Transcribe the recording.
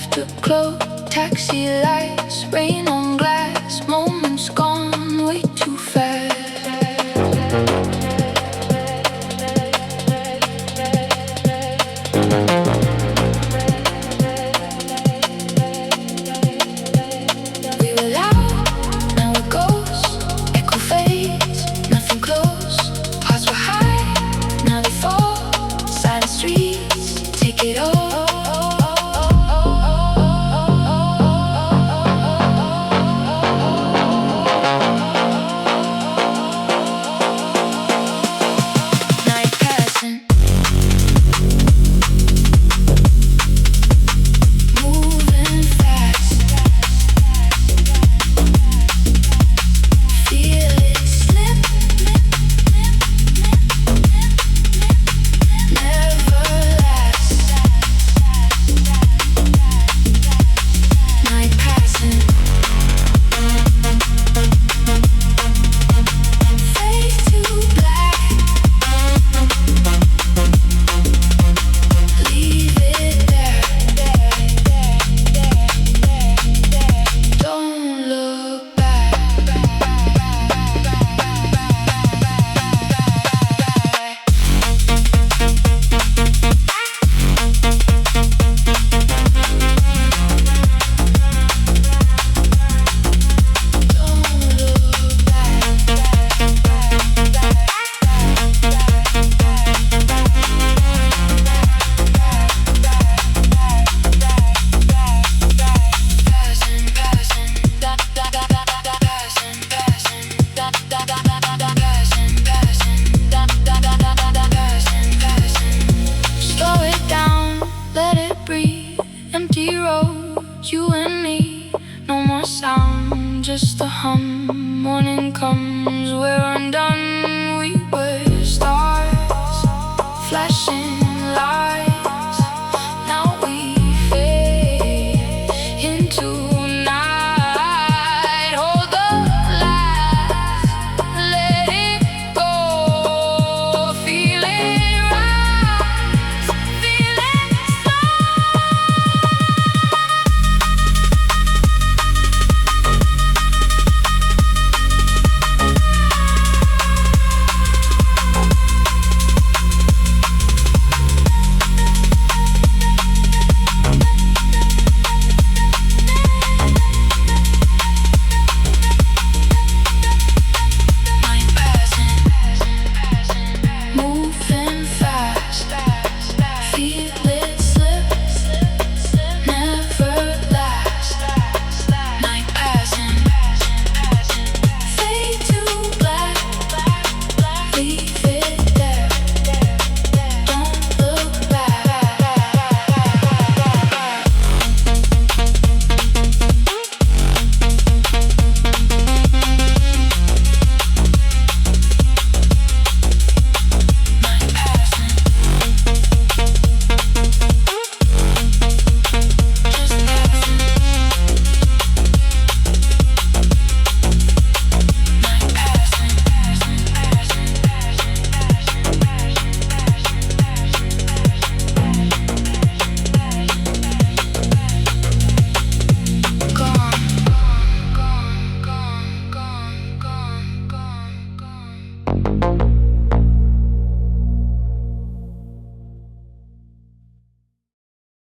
afterglow, taxi lights, rain on glass, moments gone way too fast. We were loud, now it goes, echo fades, nothing close. Hearts were high, now they fall, silent streets, take it all. Night passing, moving fast, feel it slip, never last. Night passing, fade to black, leave it there. Don't look back. Don't look passing, passing, da da da da da, passing, passing, da da da da da da, passing, passing, da da da da da da, passing, passing. Slow it down, let it breathe. Empty roads, you and me. No more sound, just the hum. Morning comes, we're undone. We were stars, flashing